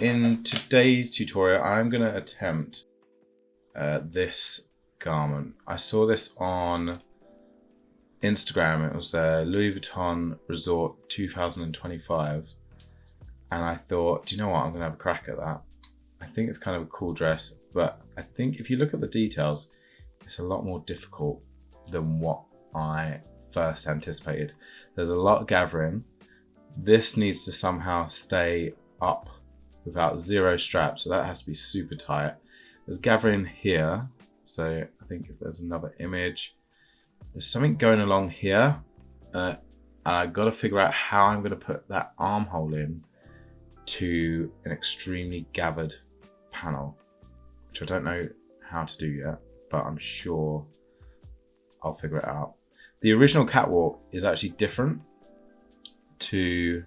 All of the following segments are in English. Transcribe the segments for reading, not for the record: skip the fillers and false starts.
in today's tutorial, I'm going to attempt this garment. I saw this on Instagram. It was Louis Vuitton Resort 2025. And I thought, do you know what? I'm going to have a crack at that. I think it's kind of a cool dress, but I think if you look at the details, it's a lot more difficult than what I first anticipated. There's a lot of gathering. This needs to somehow stay up without zero straps, so that has to be super tight. There's gathering here, so I think if there's another image, there's something going along here. I've got to figure out how I'm going to put that armhole in to an extremely gathered panel, which I don't know how to do yet, but I'm sure I'll figure it out. The original catwalk is actually different to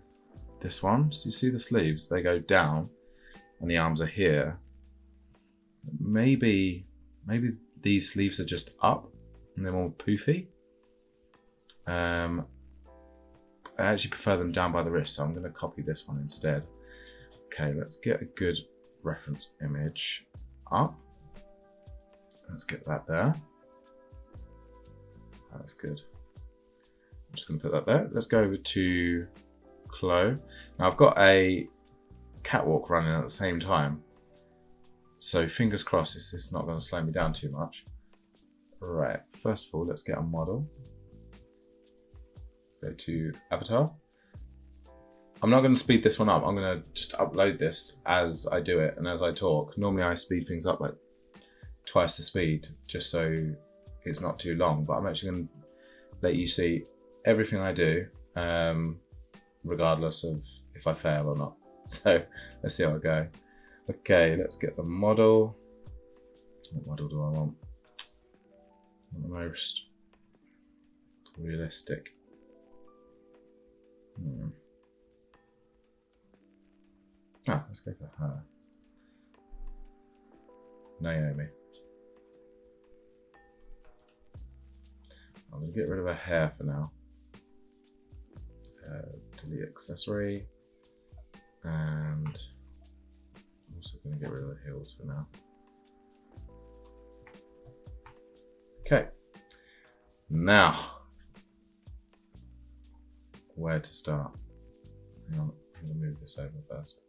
this one. So you see the sleeves, they go down and the arms are here. Maybe these sleeves are just up and they're more poofy. I actually prefer them down by the wrist, so I'm going to copy this one instead. Okay, let's get a good reference image up. Let's get that there. That's good. I'm just going to put that there. Let's go over to Clo. Now I've got a catwalk running at the same time, so fingers crossed this is not going to slow me down too much. Right, first of all, let's get a model. Go to avatar. I'm not going to speed this one up. I'm going to just upload this as I do it and as I talk. Normally I speed things up like twice the speed just so it's not too long, but I'm actually going to let you see everything I do, regardless of if I fail or not. So let's see how I go. Okay, let's get the model. What model do I want? The most realistic. Let's go for her. Naomi. I'm going to get rid of her hair for now. Delete accessory. And I'm also going to get rid of the heels for now. Okay. Now, where to start? Hang on, I'm going to move this over first,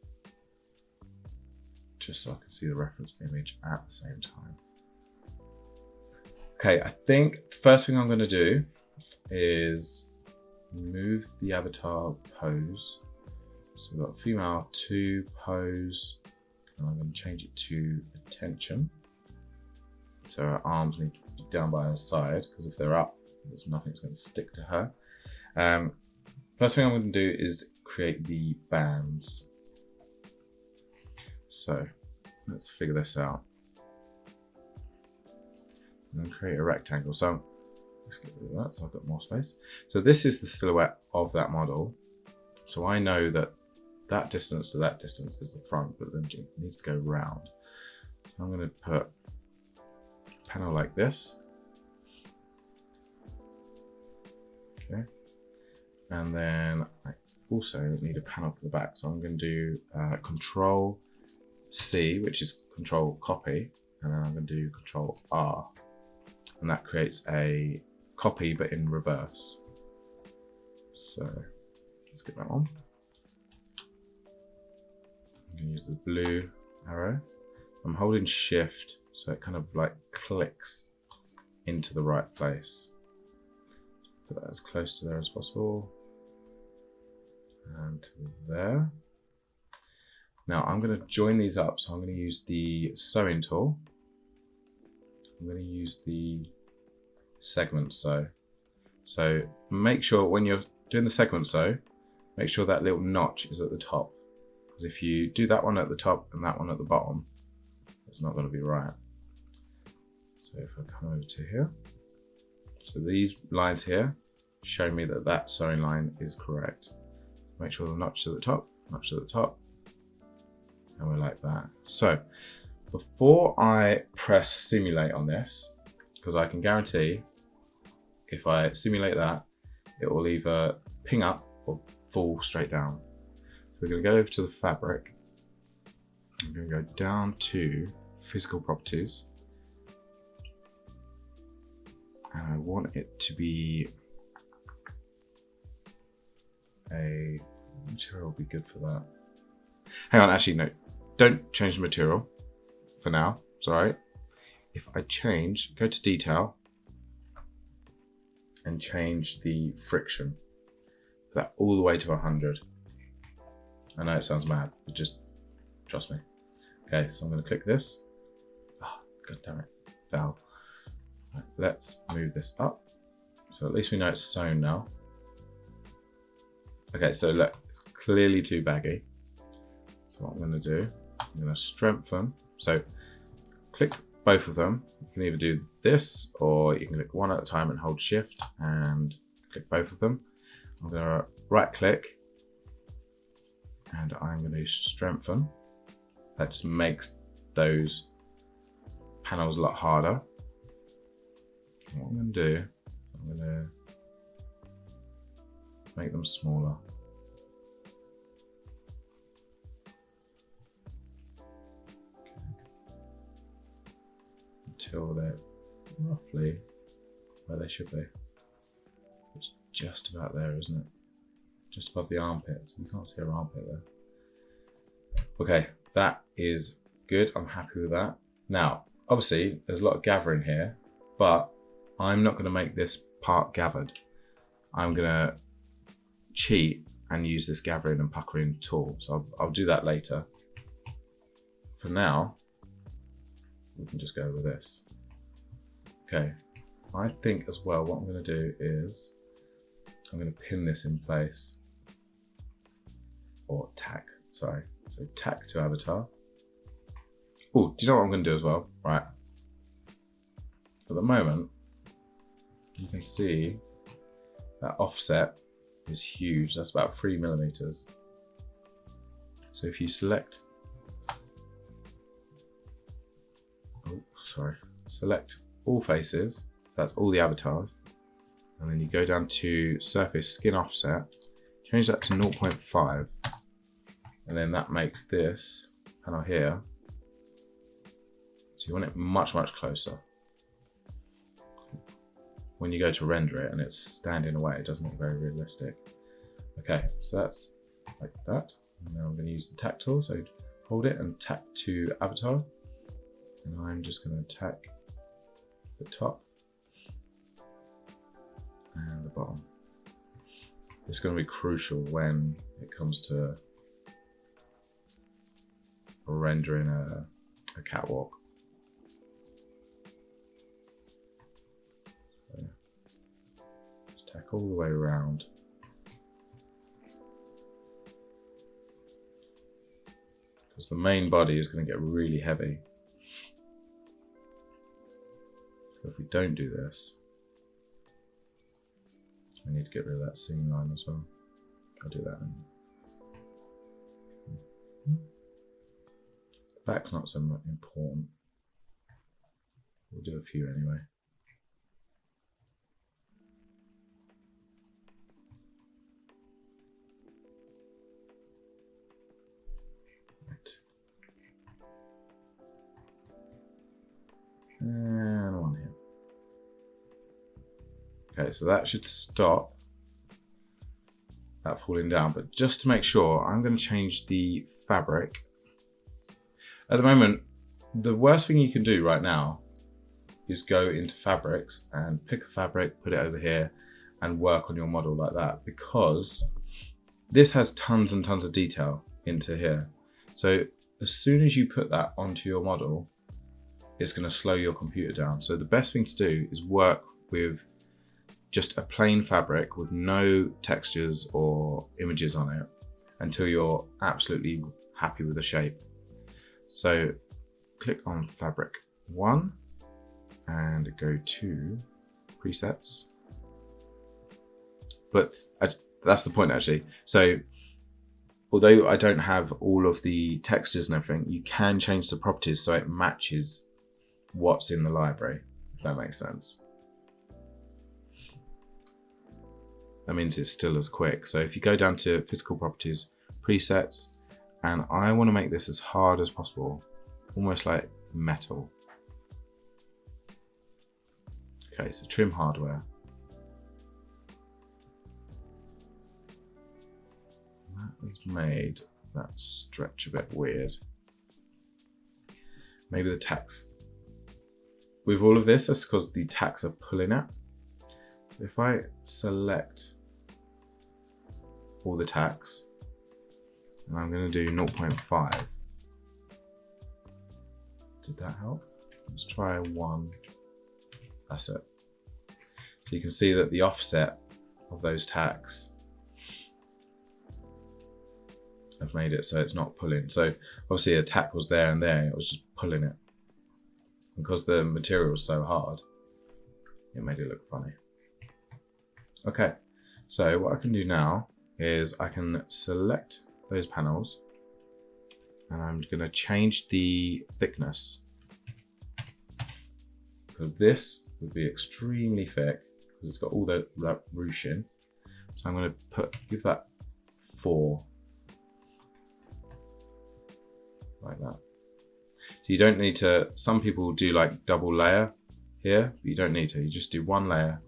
just so I can see the reference image at the same time. Okay, I think the first thing I'm going to do is move the avatar pose. So we've got female 2 pose, and I'm going to change it to attention. So her arms need to be down by her side, because if they're up, there's nothing's going to stick to her. First thing I'm going to do is create the bands. So let's figure this out. I'm going to create a rectangle. So let's get rid of that so I've got more space. So this is the silhouette of that model. So I know that that distance to that distance is the front, but then you need to go round. So I'm going to put a panel like this. Okay. And then I also need a panel for the back. So I'm going to do Control C, which is Control Copy, and then I'm going to do Control R. And that creates a copy, but in reverse. So let's get that one. I'm going to use the blue arrow. I'm holding Shift, so it kind of like clicks into the right place. Put that as close to there as possible. And there. Now I'm going to join these up, so I'm going to use the sewing tool. I'm going to use the segment sew. So make sure when you're doing the segment sew, make sure that little notch is at the top. Because if you do that one at the top and that one at the bottom, it's not going to be right. So if I come over to here, so these lines here show me that that sewing line is correct. Make sure the notch is at the top, notch at the top, and we're like that. So before I press simulate on this, because I can guarantee if I simulate that, it will either ping up or fall straight down. So we're going to go over to the fabric, going to go down to physical properties. And I want it to be a material will be good for that. Hang on, actually, no, don't change the material for now. It's all right. If I change, go to detail and change the friction. Put that all the way to 100. I know it sounds mad, but just trust me. Okay, so I'm going to click this. Oh, God damn it, fell. Right, let's move this up. So at least we know it's sewn now. Okay, so look, it's clearly too baggy. So what I'm going to do, I'm going to strengthen. So click both of them. You can either do this, or you can click one at a time and hold shift and click both of them. I'm going to right click and I'm going to strengthen. That just makes those panels a lot harder. And what I'm going to do, I'm going to make them smaller. Until they're roughly where they should be. It's just about there, isn't it? Just above the armpit. You can't see her armpit there. Okay, that is good. I'm happy with that. Now, obviously, there's a lot of gathering here, but I'm not going to make this part gathered. I'm going to cheat and use this gathering and puckering tool. So I'll do that later. For now, we can just go with this. Okay, I think as well what I'm going to do is I'm going to pin this in place, or tack, sorry. So tack to avatar. Oh, do you know what I'm going to do as well? Right. At the moment, you can see that offset is huge. That's about 3 millimeters. So if you select, select all faces, that's all the avatars, and then you go down to surface skin offset, change that to 0.5, and then that makes this panel here, so you want it much closer. When you go to render it and it's standing away, it doesn't look very realistic. Okay, so that's like that. And now I'm going to use the tack tool, so hold it and tack to avatar. And I'm just going to tack the top and the bottom. It's going to be crucial when it comes to rendering a catwalk. So, just tack all the way around. Because the main body is going to get really heavy. So if we don't do this, I need to get rid of that seam line as well. I'll do that. The back's not so much important. We'll do a few anyway. Right. And one here. Okay, so that should stop that falling down, but just to make sure, I'm going to change the fabric. At the moment, the worst thing you can do right now is go into fabrics and pick a fabric, put it over here and work on your model like that, because this has tons and tons of detail into here. So as soon as you put that onto your model, it's going to slow your computer down. So the best thing to do is work with just a plain fabric with no textures or images on it until you're absolutely happy with the shape. So click on fabric 1 and go to presets. But that's the point actually. So although I don't have all of the textures and everything, you can change the properties so it matches what's in the library, if that makes sense. That means it's still as quick. So if you go down to physical properties, presets, And I want to make this as hard as possible, almost like metal. Okay, so trim hardware. That has made that stretch a bit weird. Maybe the tacks. With all of this, that's because the tacks are pulling it. If I select all the tacks, and I'm going to do 0.5. Did that help? Let's try 1. That's it. So you can see that the offset of those tacks have made it so it's not pulling. So obviously a tack was there and there, it was just pulling it. Because the material was so hard, it made it look funny. Okay, so what I can do now is I can select those panels and I'm going to change the thickness, because this would be extremely thick because it's got all that ruching. So I'm going to give that 4, like that. So you don't need to, some people do like double layer here, but you don't need to, you just do 1 layer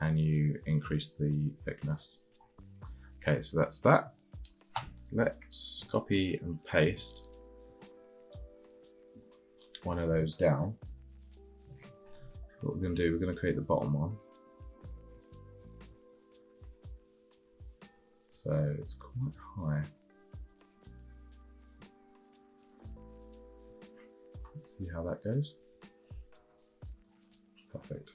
and you increase the thickness. Okay, so that's that. Let's copy and paste one of those down. What we're going to do, we're going to create the bottom one. So it's quite high. Let's see how that goes. Perfect.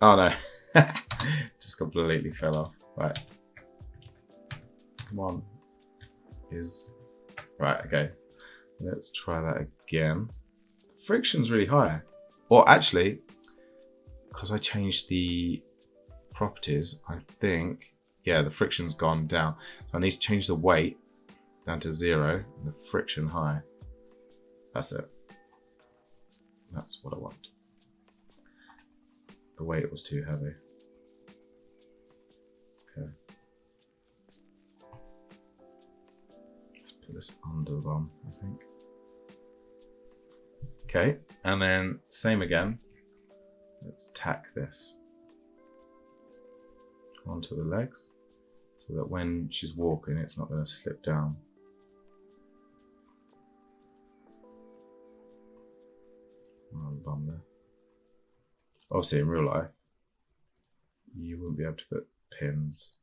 Oh no. Just completely fell off. Right. Come on. Right, okay. Let's try that again. The friction's really high. Or actually, because I changed the properties, I think, yeah, the friction's gone down. So I need to change the weight down to 0 and the friction high. That's it. That's what I want. The weight was too heavy. Okay. Let's put this under the bum, I think. Okay, and then same again. Let's tack this onto the legs so that when she's walking, it's not going to slip down. On the bum there. Obviously, in real life, you wouldn't be able to put pins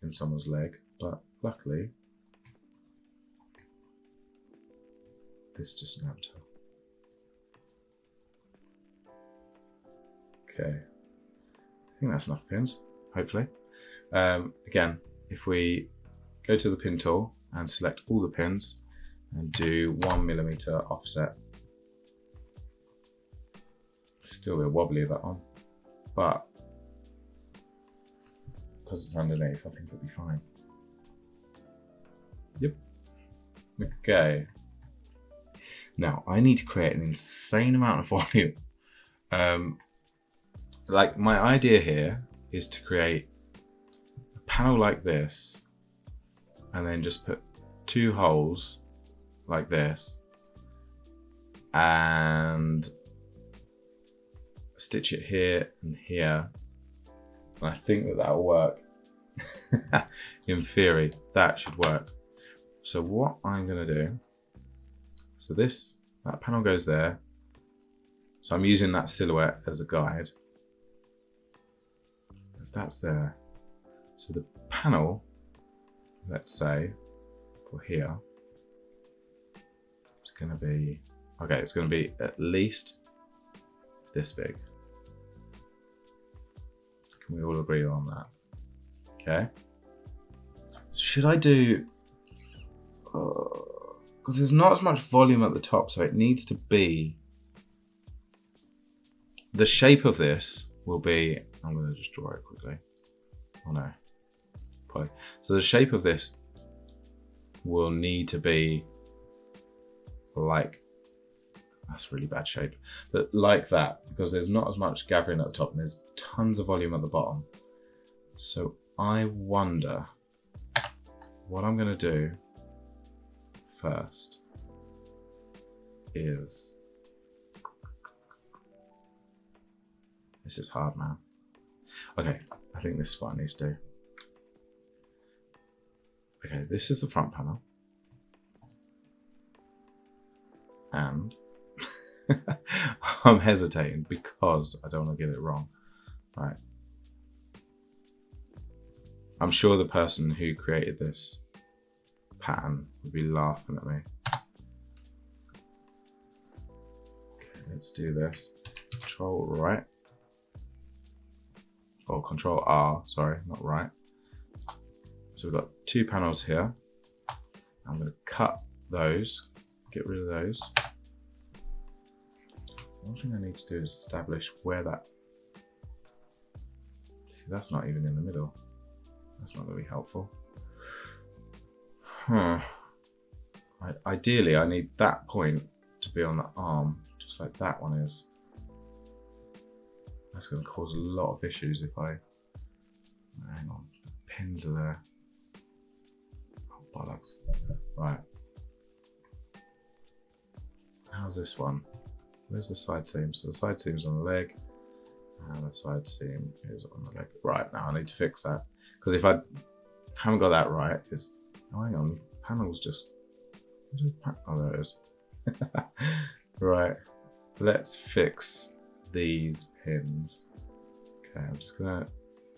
in someone's leg, but luckily, this just snapped her. Okay, I think that's enough pins, hopefully. Again, if we go to the pin tool and select all the pins and do 1mm offset, still a bit wobbly, that one, but because it's underneath, I think it'll be fine. Yep. Okay. Now I need to create an insane amount of volume. Like my idea here is to create a panel like this, and then just put 2 holes like this, and stitch it here and here. And I think that that'll work. In theory, that should work. So what I'm going to do, so that panel goes there. So I'm using that silhouette as a guide. If that's there. So the panel, let's say, for here, it's going to be, okay, it's going to be at least this big. Can we all agree on that? Okay. Should I do, because there's not as much volume at the top, so it needs to be, the shape of this will be, I'm going to just draw it quickly. Oh no. Probably. So the shape of this will need to be like, that's really bad shape, but like that, because there's not as much gathering at the top and there's tons of volume at the bottom. So I wonder what I'm going to do first is, this is hard, man. Okay, I think this is what I need to do. Okay, this is the front panel. And I'm hesitating because I don't want to get it wrong. Right. I'm sure the person who created this pattern would be laughing at me. Okay, let's do this. Control right. Or Control R, sorry, not right. So we've got two panels here. I'm going to cut those, get rid of those. One thing I need to do is establish where that, see, that's not even in the middle. That's not going to be helpful. Ideally, I need that point to be on the arm, just like that one is. That's going to cause a lot of issues if I, hang on, the pins are there. Oh, bollocks. Right. How's this one? Where's the side seam? So the side seam's on the leg, and the side seam is on the leg. Right, now I need to fix that. Because if I haven't got that right, it's, oh hang on, the panel's just, oh there it is. Right, let's fix these pins. Okay, I'm just gonna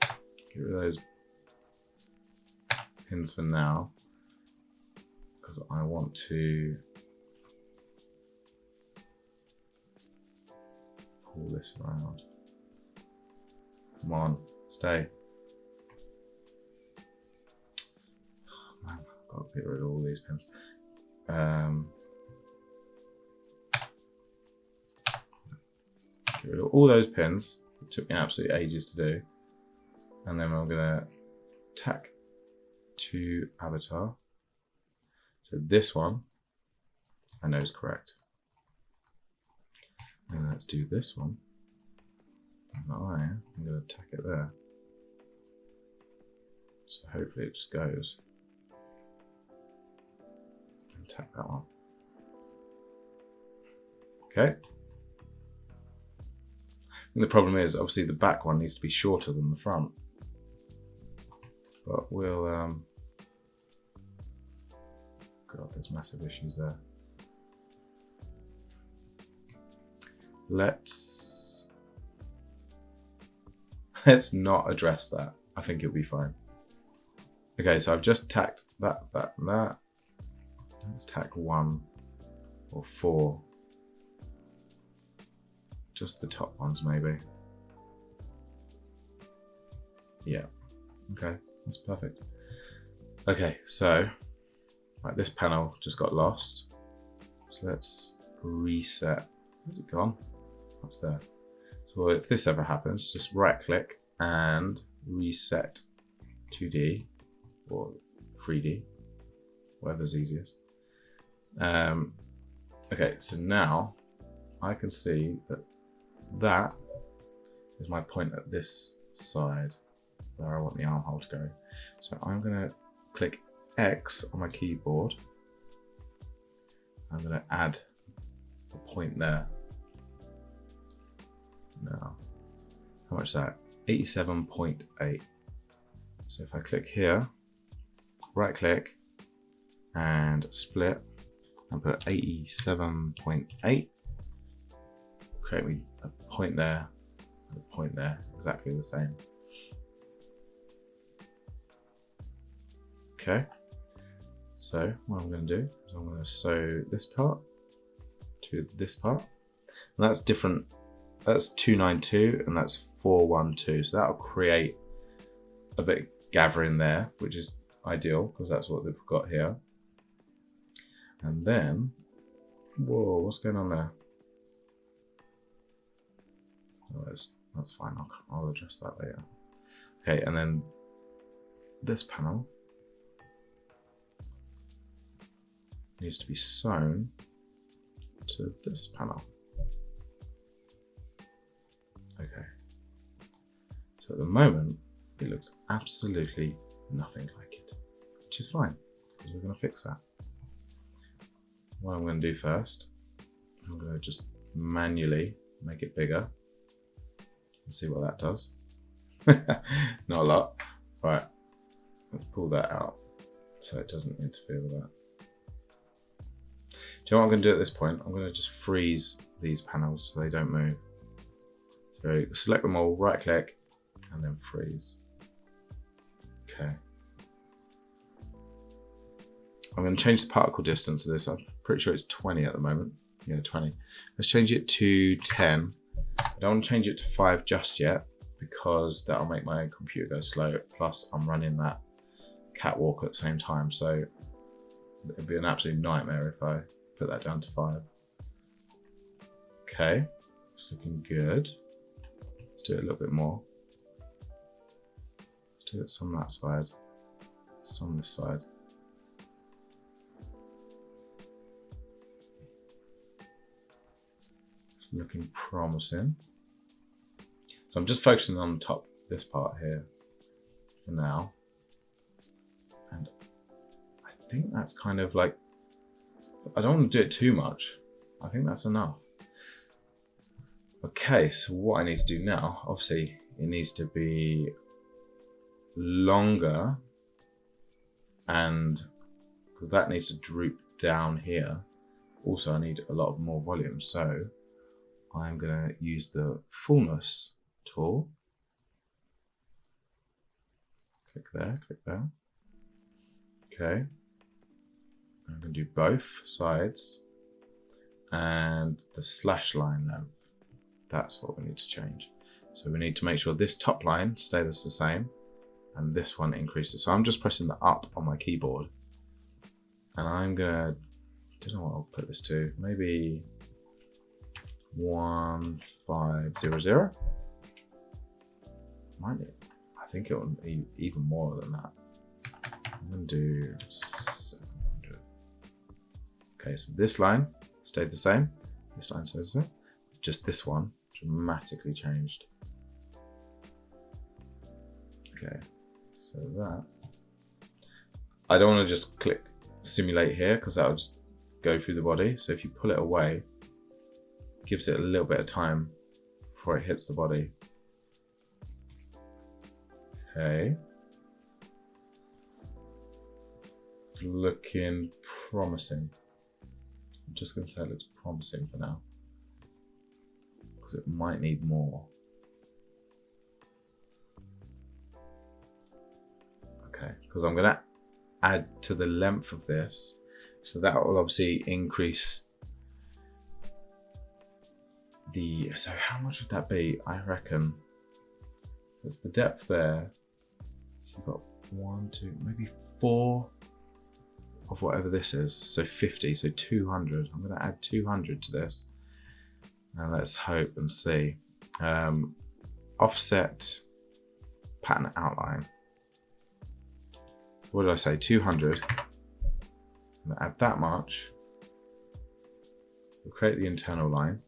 get rid of those pins for now, because I want to pull this around. Come on, stay. Man, I've got to get rid of all these pins. Get rid of all those pins. It took me absolutely ages to do. And then I'm gonna tack to avatar. So this one I know is correct. And let's do this one. And I'm gonna tack it there. So hopefully it just goes. And tack that one. Okay. And the problem is, obviously, the back one needs to be shorter than the front. But we'll, God, there's massive issues there. Let's not address that. I think it'll be fine. Okay, so I've just tacked that, that, and that. Let's tack 1 or 4. Just the top ones, maybe. Yeah. Okay, that's perfect. Okay, so right, this panel just got lost. So let's reset. Where's it gone? That's there. So if this ever happens, just right click and reset 2D or 3D, whatever's easiest. Okay, so now I can see that that is my point at this side where I want the armhole to go. So I'm going to click X on my keyboard. I'm going to add a point there. Now, how much is that? 87.8. So if I click here, right click and split and put 87.8, create me a point there, and a point there, exactly the same. Okay, so what I'm going to do is I'm going to sew this part to this part, and that's different. That's 292 and that's 412, so that'll create a bit of gathering there, which is ideal because that's what they've got here. And then, whoa, what's going on there? Oh, that's fine, I'll address that later. Okay, and then this panel needs to be sewn to this panel. Okay, so at the moment it looks absolutely nothing like it, which is fine, because we're going to fix that. What I'm going to do first, I'm going to just manually make it bigger and see what that does. Not a lot. Right, let's pull that out so it doesn't interfere with that. Do you know what I'm going to do at this point? I'm going to just freeze these panels so they don't move. So select them all, right click, and then freeze. Okay. I'm going to change the particle distance of this. I'm pretty sure it's 20 at the moment. Yeah, 20. Let's change it to 10. I don't want to change it to 5 just yet because that'll make my computer go slow. Plus, I'm running that catwalk at the same time, so it'd be an absolute nightmare if I put that down to 5. Okay, it's looking good. Let's do it a little bit more. Let's do it some on that side, some on this side. It's looking promising. So I'm just focusing on the top, this part here for now. And I think that's kind of like, I don't want to do it too much. I think that's enough. Okay, so what I need to do now, obviously it needs to be longer, and because that needs to droop down here. Also I need a lot of more volume, so I'm going to use the fullness tool. Click there, click there. Okay, I'm going to do both sides and the slash line length. That's what we need to change. So we need to make sure this top line stays the same and this one increases. So I'm just pressing the up on my keyboard, and I'm gonna, I don't know what I'll put this to, maybe 1500. Might be, I think it will be even more than that. I'm gonna do 700. Okay, so this line stayed the same. This line stays the same. Just this one dramatically changed. Okay, so that, I don't want to just click simulate here because that would just go through the body. So if you pull it away, it gives it a little bit of time before it hits the body. Okay, it's looking promising. I'm just going to say it looks promising for now, because it might need more. Okay, because I'm going to add to the length of this, so that will obviously increase the, so how much would that be? I reckon that's the depth there. You've got 1, 2, maybe 4 of whatever this is, so 50, so 200. I'm going to add 200 to this. Now let's hope and see. Offset pattern outline. What did I say? 200. I'm going to add that much. We'll create the internal line.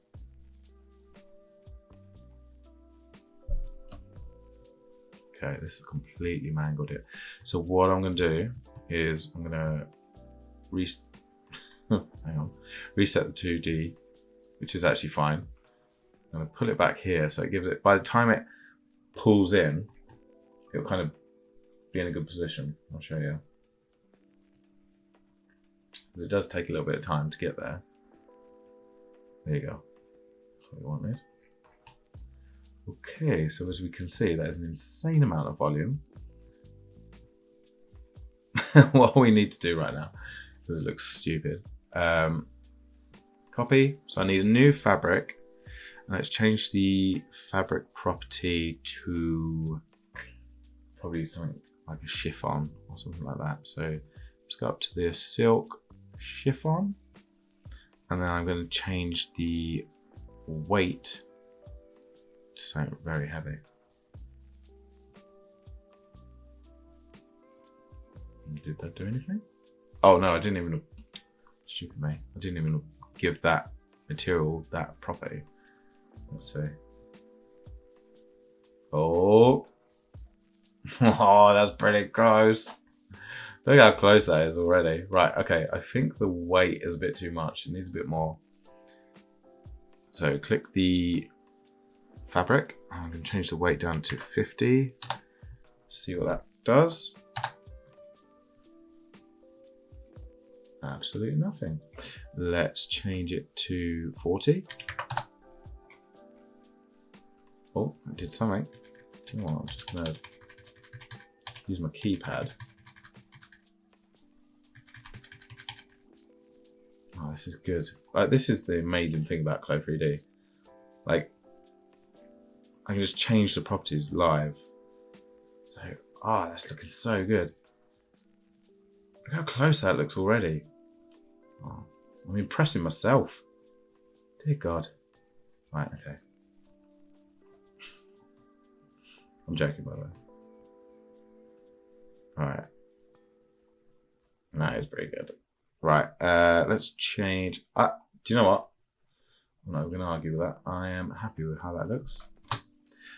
Okay, this has completely mangled it. So what I'm going to do is I'm going to reset the 2D, which is actually fine. I'm going to pull it back here, so it gives it, by the time it pulls in, it'll kind of be in a good position. I'll show you. It does take a little bit of time to get there. There you go. That's what we wanted. Okay, so as we can see, there's an insane amount of volume. What we need to do right now, because it looks stupid. Copy. So I need a new fabric, and let's change the fabric property to probably something like a chiffon or something like that. So let's go up to this silk chiffon, and then I'm going to change the weight to something very heavy. Did that do anything? Oh no, I didn't even, stupid me. I didn't even give that material that property. Let's see. Oh. Oh, that's pretty close. Look how close that is already. Right, okay, I think the weight is a bit too much. It needs a bit more. So click the fabric. I'm going to change the weight down to 50. See what that does. Absolutely nothing. Let's change it to 40. Oh, I did something. Do you know what? I'm just going to use my keypad. Oh, this is good. This is the amazing thing about Clo3D. Like, I can just change the properties live. So, that's looking so good. Look how close that looks already. Oh, I'm impressing myself. Dear God. Right, okay. I'm joking, by the way. Alright. That is pretty good. Right, let's change. Do you know what? I'm not going to argue with that. I am happy with how that looks.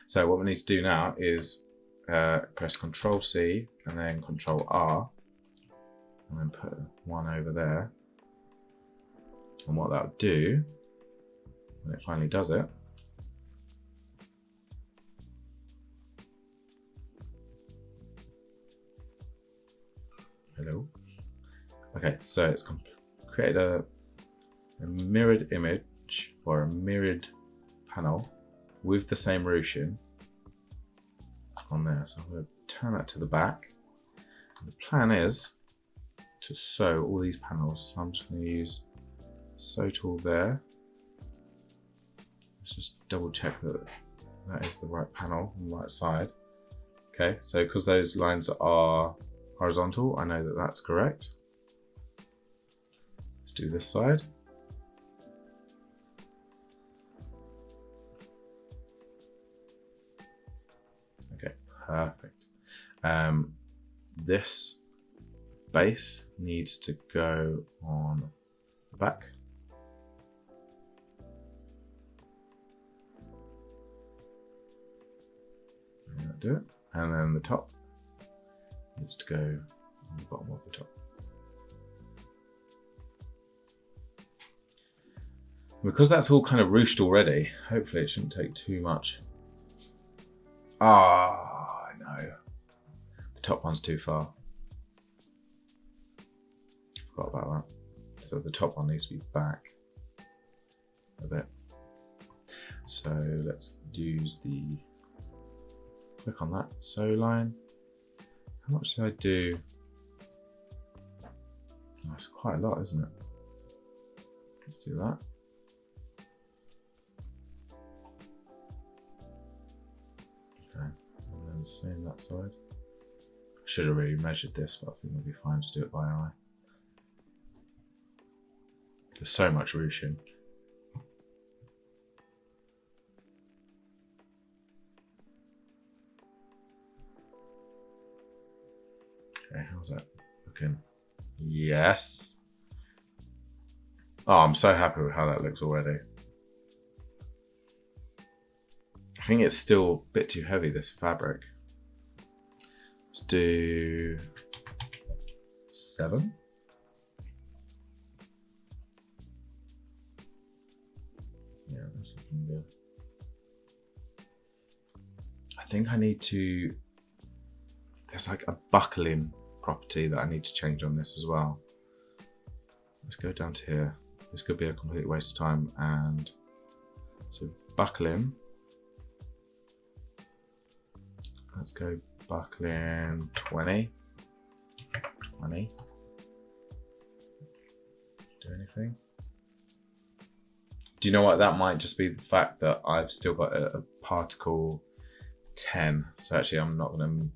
So what we need to do now is press Control C and then Control R and then put one over there. And what that'll do when it finally does it, hello. Okay, so it's created a mirrored image or a mirrored panel with the same ruching on there. So I'm going to turn that to the back. And the plan is to sew all these panels. So I'm just going to use sew tool there. Let's just double check that that is the right panel on the right side. Okay, so because those lines are horizontal, I know that that's correct. Let's do this side. Okay, perfect. This base needs to go on the back. And that'll do it. And then the top needs to go on the bottom of the top. Because that's all kind of ruched already, hopefully it shouldn't take too much. Ah, no. The top one's too far. Forgot about that. So the top one needs to be back a bit. So let's use the, click on that sew line. How much did I do? Oh, that's quite a lot, isn't it? Let's do that. Okay, and then same that side. I should have really measured this, but I think it'll be fine to do it by eye. There's so much ruching. Okay, how's that looking? Yes. Oh, I'm so happy with how that looks already. I think it's still a bit too heavy, this fabric. Let's do 7. Yeah, that's looking good. I think I need to, there's like a buckling property that I need to change on this as well. Let's go down to here. This could be a complete waste of time. And so buckling. Let's go buckling 20. 20. Do anything? Do you know what? That might just be the fact that I've still got a particle 10. So actually I'm not going to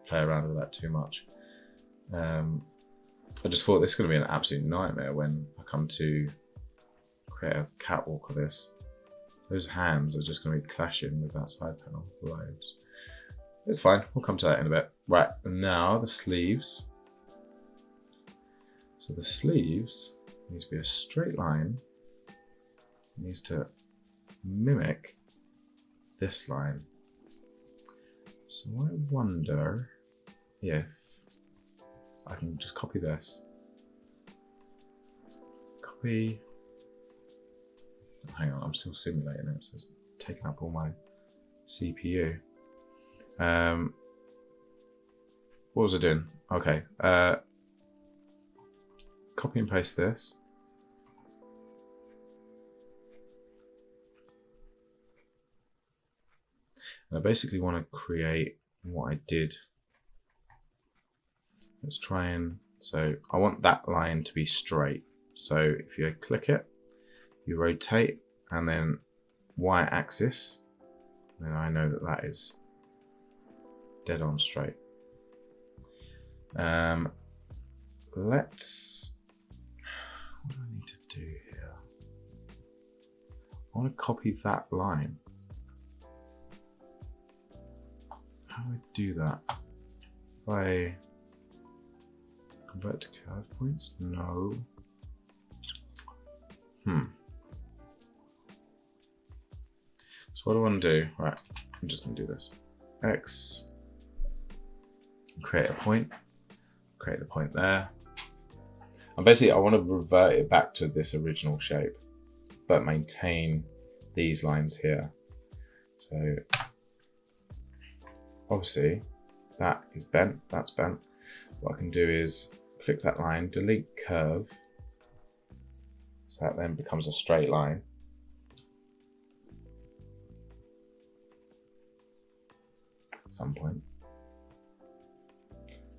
play around with that too much. I just thought this is going to be an absolute nightmare when I come to create a catwalk of this. Those hands are just going to be clashing with that side panel loads. It's fine, we'll come to that in a bit. Right, and now the sleeves. So the sleeves need to be a straight line. It needs to mimic this line. So I wonder if I can just copy this. Copy. Hang on, I'm still simulating it, so it's taking up all my CPU. What was I doing? Okay. Copy and paste this. And I basically want to create what I did. Let's try and, so I want that line to be straight. So if you click it, you rotate, and then y-axis, then I know that that is dead on straight. Let's, what do I need to do here? I want to copy that line. How do I do that? If I convert to curve points? No. So what do I want to do? Right, I'm just going to do this. X, create a point there. And basically I want to revert it back to this original shape, but maintain these lines here. So obviously that is bent, that's bent. What I can do is click that line, delete curve, so that then becomes a straight line. At some point.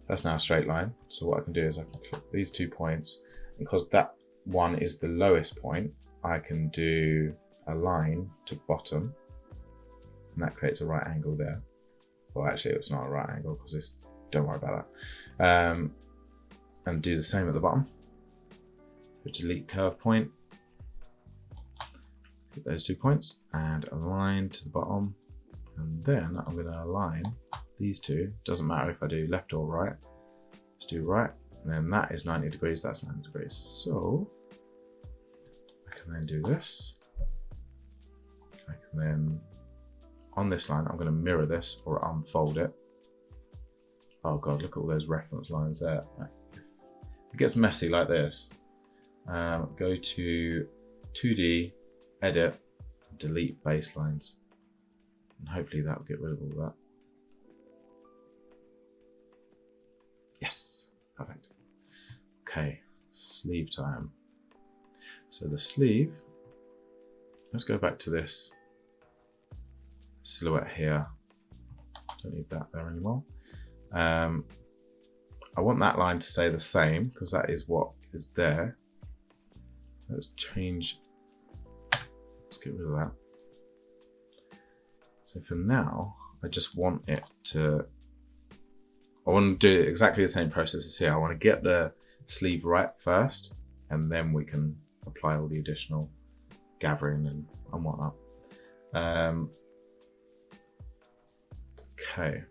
That's now a straight line. So what I can do is I can click these 2 points, and because that one is the lowest point, I can do a line to bottom, and that creates a right angle there. Well, actually it's not a right angle because it's, don't worry about that. And do the same at the bottom. So delete curve point, hit those 2 points, and align to the bottom. And then I'm going to align these two. Doesn't matter if I do left or right. Let's do right. And then that is 90 degrees, that's 90 degrees. So I can then do this. I can then, on this line, I'm going to mirror this or unfold it. Oh God, look at all those reference lines there. It gets messy like this. Go to 2D, edit, delete baselines. And hopefully that will get rid of all that. Yes, perfect. Okay, sleeve time. So the sleeve, let's go back to this silhouette here. Don't need that there anymore. I want that line to stay the same because that is what is there. Let's change, let's get rid of that. So for now, I just want it to, I want to do exactly the same process as here. I want to get the sleeve right first, and then we can apply all the additional gathering and whatnot. Okay,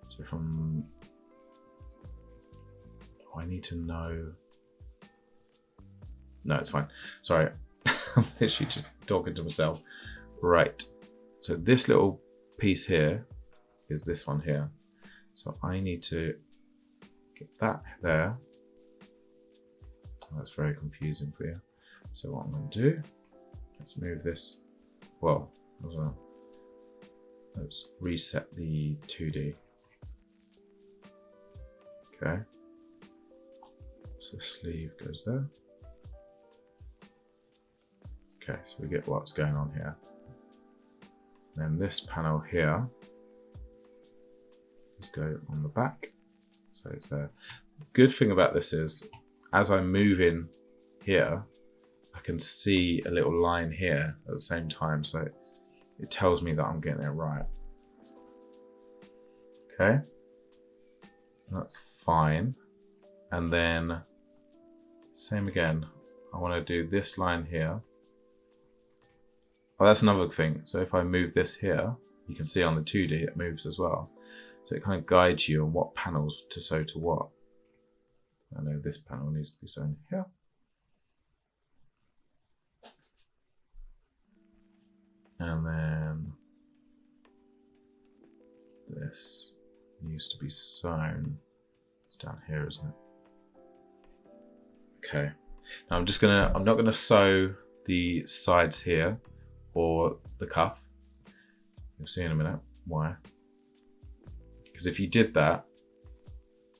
so from, I need to know, no, it's fine. Sorry, I'm literally just talking to myself. Right, so this little piece here is this one here. So I need to get that there. Oh, that's very confusing for you. So what I'm going to do, let's move this, well, let's reset the 2D. Okay, so sleeve goes there. Okay, so we get what's going on here. Then this panel here, let's go on the back. So it's there. Good thing about this is, as I move in here, I can see a little line here at the same time. So it tells me that I'm getting it right. Okay, that's fine. And then same again, I want to do this line here. Oh, that's another thing. So if I move this here, you can see on the 2D it moves as well. So it kind of guides you on what panels to sew to what. I know this panel needs to be sewn here. And then needs to be sewn. It's down here, isn't it? Okay. Now I'm not gonna sew the sides here or the cuff. You'll see in a minute why. Because if you did that,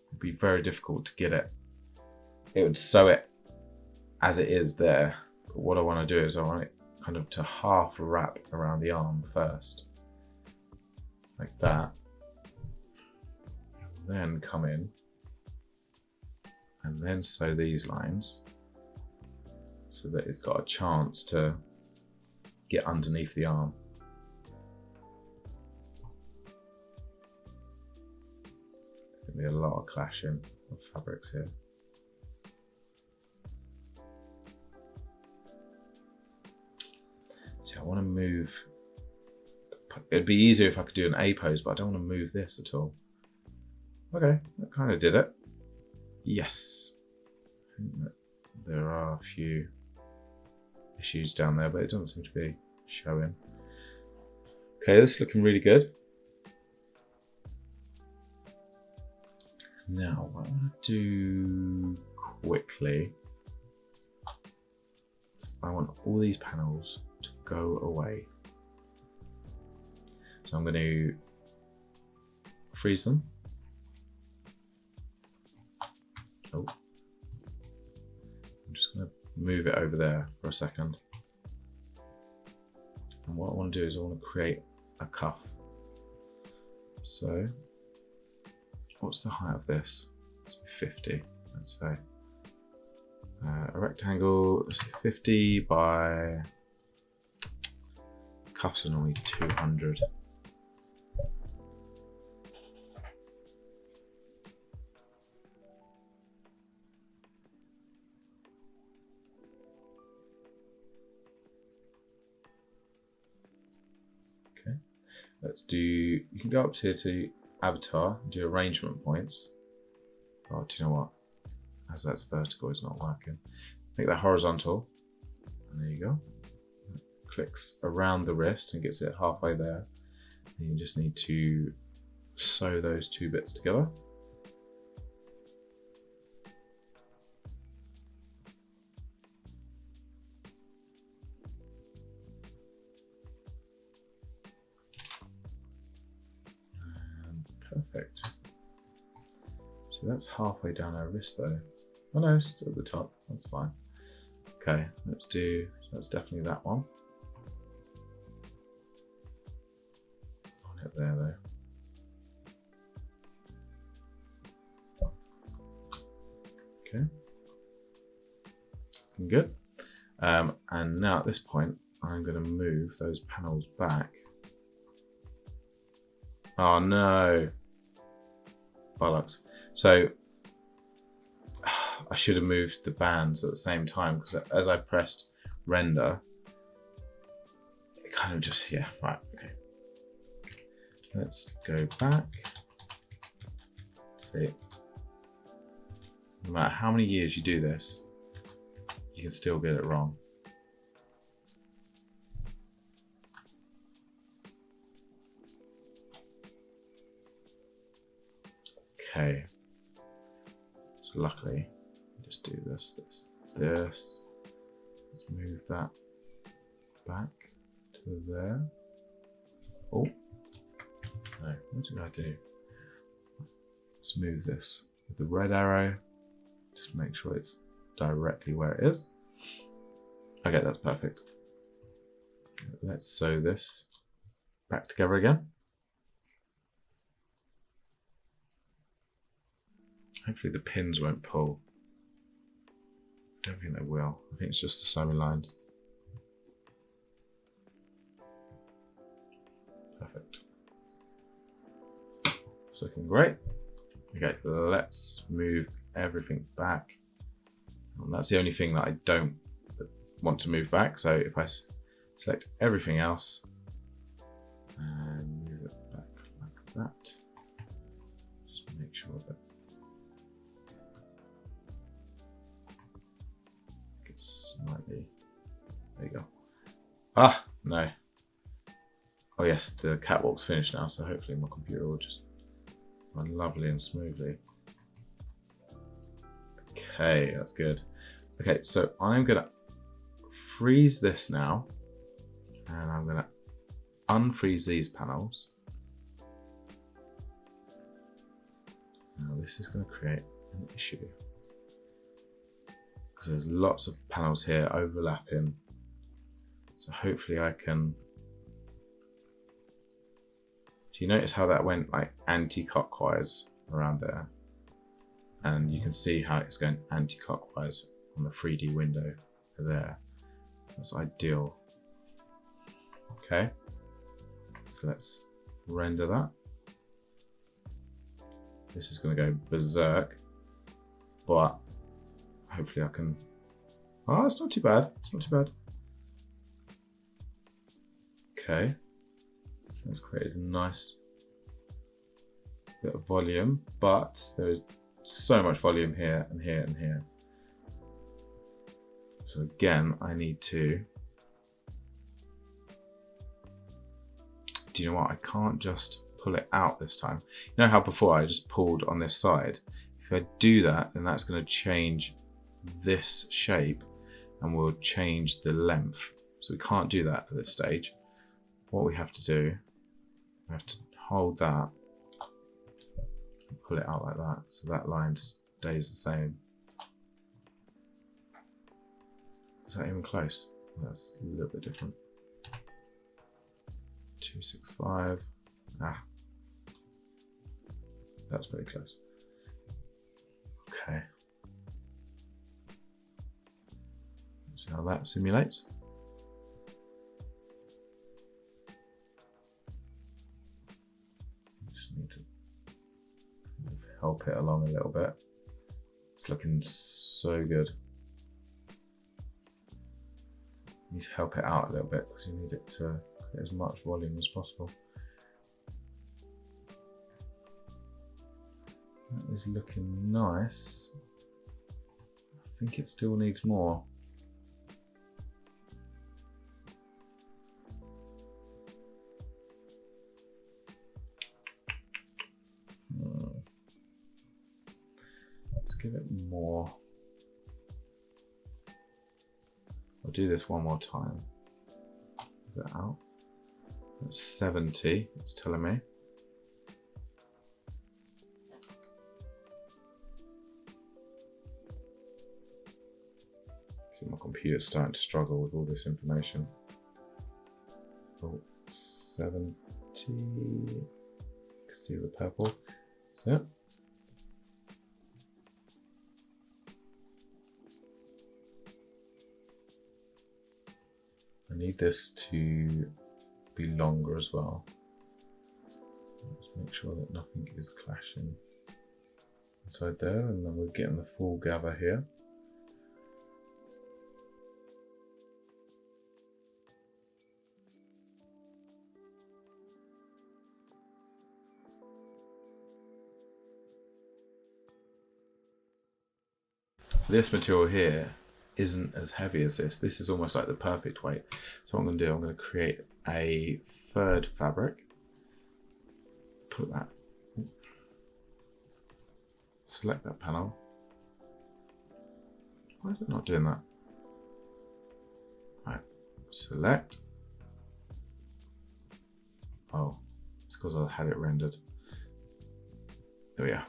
it'd be very difficult to get it. It would sew it as it is there. But what I want to do is I want it kind of to half wrap around the arm first. Like that. Then come in and then sew these lines so that it's got a chance to get underneath the arm. There's going to be a lot of clashing of fabrics here. See, I want to move. It'd be easier if I could do an A pose, but I don't want to move this at all. Okay, that kind of did it. Yes. I think that there are a few issues down there, but it doesn't seem to be showing. Okay, this is looking really good. Now, what I want to do quickly is I want all these panels to go away. So I'm going to freeze them. Oh. I'm just going to move it over there for a second. And what I want to do is I want to create a cuff. So, what's the height of this? Let's say 50, let's say. A rectangle, let's say 50 by, cuffs are normally 200. Let's do, you can go up here to avatar and do arrangement points. Oh, do you know what? As that's vertical, it's not working. Make that horizontal, and there you go. It clicks around the wrist and gets it halfway there. And you just need to sew those two bits together. Perfect. So that's halfway down our wrist though. Oh no, it's still at the top, that's fine. Okay, let's do, so that's definitely that one. On it there though. Okay. Looking good. And now at this point, I'm going to move those panels back. Oh no. Bollocks. So I should have moved the bands at the same time, because as I pressed render, it kind of just, yeah, right, okay. Let's go back. See, no matter how many years you do this, you can still get it wrong. Okay, so luckily, just do this. Let's move that back to there. Oh, no, what did I do? Let's move this with the red arrow, just to make sure it's directly where it is. Okay, that's perfect. Let's sew this back together again. Hopefully the pins won't pull. I don't think they will. I think it's just the sewing lines. Perfect. It's looking great. Okay, let's move everything back. And that's the only thing that I don't want to move back. So if I select everything else and move it back like that, just make sure that slightly, there you go. Ah, no. Oh yes, the catwalk's finished now, so hopefully my computer will just run lovely and smoothly. Okay, that's good. Okay, so I'm gonna freeze this now, and I'm gonna unfreeze these panels. Now this is going to create an issue because there's lots of panels here overlapping. So hopefully I can. Do you notice how that went like anti-clockwise around there? And you can see how it's going anti-clockwise on the 3D window there. That's ideal. Okay, so let's render that. This is going to go berserk, but hopefully I can. Oh, it's not too bad. It's not too bad. Okay, so it's created a nice bit of volume, but there is so much volume here and here and here. So again, I need to. Do you know what? I can't just pull it out this time. You know how before I just pulled on this side? If I do that, then that's going to change this shape and we'll change the length. So we can't do that at this stage. What we have to do, we have to hold that and pull it out like that. So that line stays the same. Is that even close? That's a little bit different. 265. Ah. That's very close. Okay. See how that simulates. Just need to help it along a little bit. It's looking so good. You need to help it out a little bit because you need it to get as much volume as possible. That is looking nice. I think it still needs more. Let's give it more. I'll do this one more time. Get that out. That's 70, it's telling me. See, my computer's starting to struggle with all this information. Oh, 70. You can see the purple. That's it. I need this to be longer as well. Let's make sure that nothing is clashing inside there, and then we're getting the full gather here. This material here isn't as heavy as this. This is almost like the perfect weight. So what I'm going to do, I'm going to create a third fabric. Put that. Select that panel. Why is it not doing that? Right. Select. Oh, it's because I had it rendered. There we are.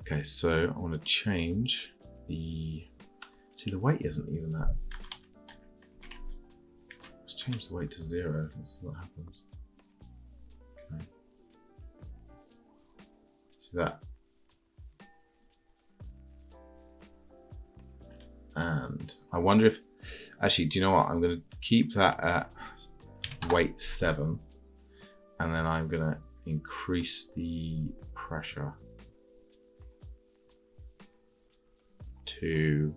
Okay, so I want to change the. See, the weight isn't even that. Let's change the weight to 0. Let's see what happens. Okay. See that? And I wonder if. Actually, do you know what? I'm going to keep that at weight 7, and then I'm going to increase the pressure to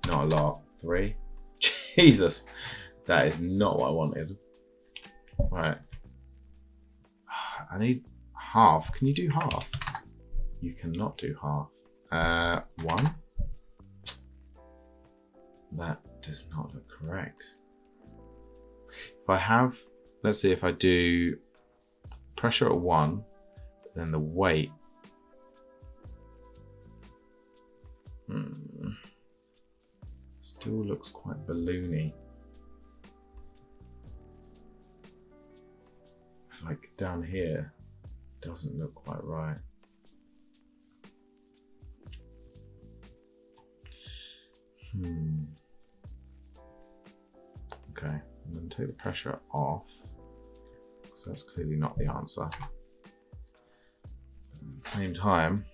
not a lot, 3. Jesus, that is not what I wanted. Right, I need half. Can you do half? You cannot do half. 1. That does not look correct. If I have, let's see if I do pressure at 1, but then the weight. Still looks quite balloony. Like down here, doesn't look quite right. Okay, I'm going to take the pressure off, because that's clearly not the answer. But at the same time,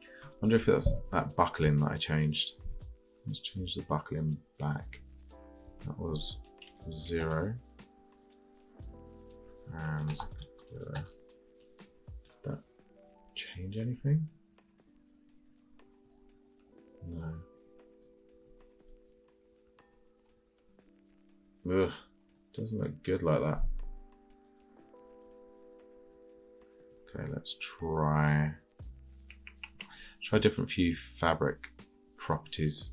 I wonder if it's that buckling that I changed. Let's change the buckling back. That was 0 and 0. Did that change anything? No. Ugh, doesn't look good like that. Okay, let's try different few fabric properties.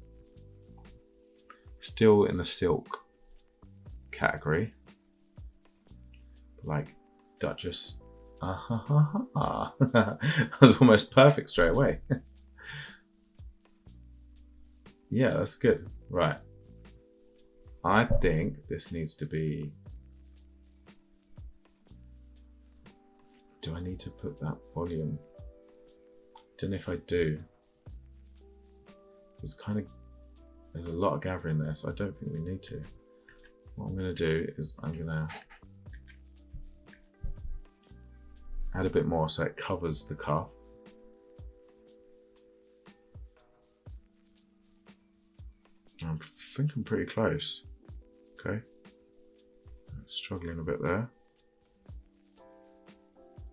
Still in the silk category, like Duchess. That was almost perfect straight away. Yeah, that's good. Right. I think this needs to be... Do I need to put that volume? Don't know if I do. It's kind of... There's a lot of gathering there, so I don't think we need to. What I'm going to do is I'm going to add a bit more so it covers the cuff. I think I'm pretty close. Okay. Struggling a bit there.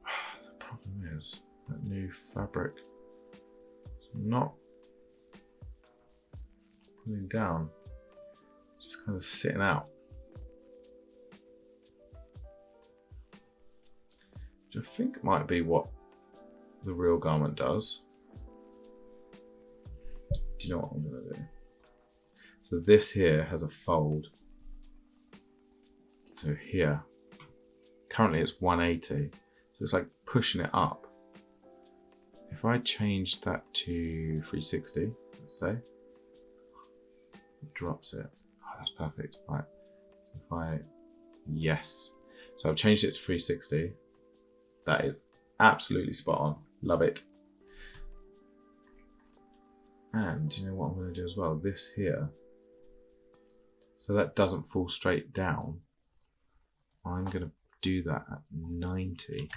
The problem is that new fabric is not pulling down. It's just kind of sitting out. Which I think might be what the real garment does. Do you know what I'm going to do? So this here has a fold. So here, currently it's 180. So it's like pushing it up. If I change that to 360, let's say, it drops it. Oh, that's perfect. Right. If I, yes. So I've changed it to 360. That is absolutely spot on. Love it. And you know what I'm going to do as well? This here, so that doesn't fall straight down, I'm going to do that at 90.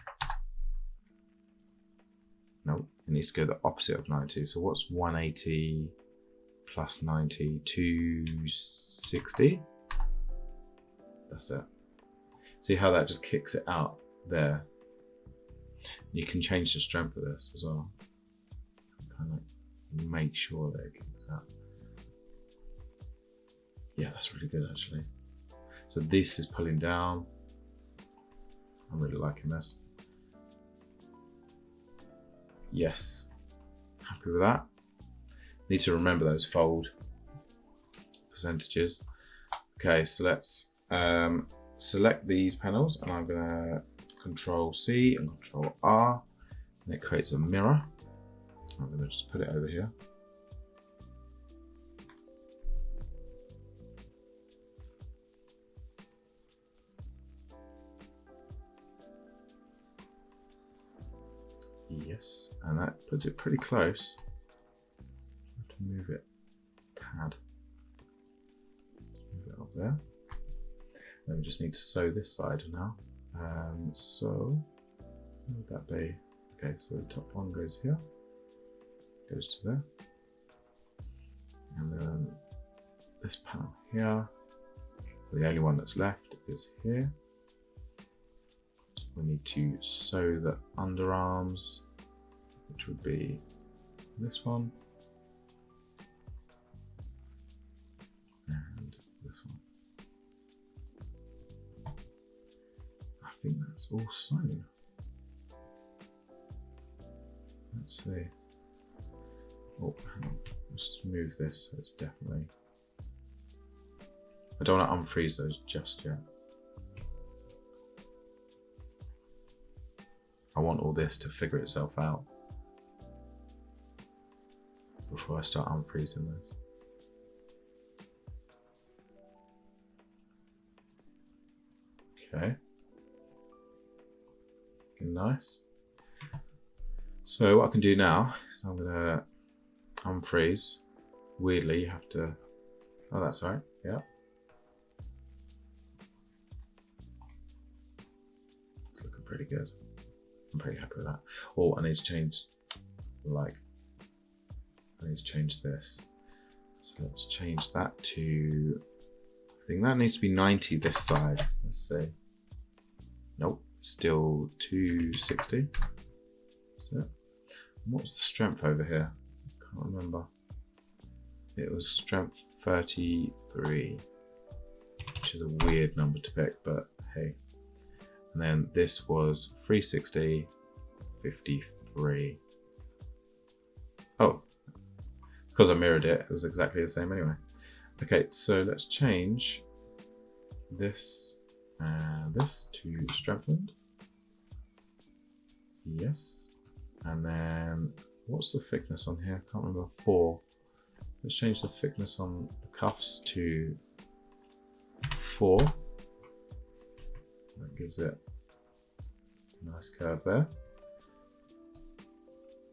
No, it needs to go the opposite of 90. So what's 180 plus 90? 260? That's it. See how that just kicks it out there? You can change the strength of this as well. Kind of like make sure that it kicks out. Yeah, that's really good actually. So this is pulling down. I'm really liking this. Yes, happy with that. Need to remember those fold percentages. Okay, so let's select these panels, and I'm gonna Control C and Control R, and it creates a mirror. I'm gonna just put it over here. Yes, and that puts it pretty close. I have to move it a tad. Move it up there. Then we just need to sew this side now. So, what would that be? Okay, so the top one goes here, goes to there. And then this panel here, the only one that's left is here. We need to sew the underarms, which would be this one and this one. I think that's all sewn. Let's see. Oh, hang on. Let's just move this so it's definitely... I don't want to unfreeze those just yet. I want all this to figure itself out before I start unfreezing this. Okay. Looking nice. So what I can do now is I'm gonna unfreeze. Weirdly, you have to, oh, that's all right, yeah. It's looking pretty good. I'm pretty happy with that. Oh, I need to change, like, I need to change this. So let's change that to, I think that needs to be 90 this side. Let's see. Nope, still 260. That's it. What's the strength over here? Can't remember. It was strength 33, which is a weird number to pick, but hey. And then this was 360, 53. Oh, because I mirrored it, it was exactly the same anyway. Okay, so let's change this and this to strengthened. Yes. And then what's the thickness on here? I can't remember. 4. Let's change the thickness on the cuffs to 4. That gives it a nice curve there.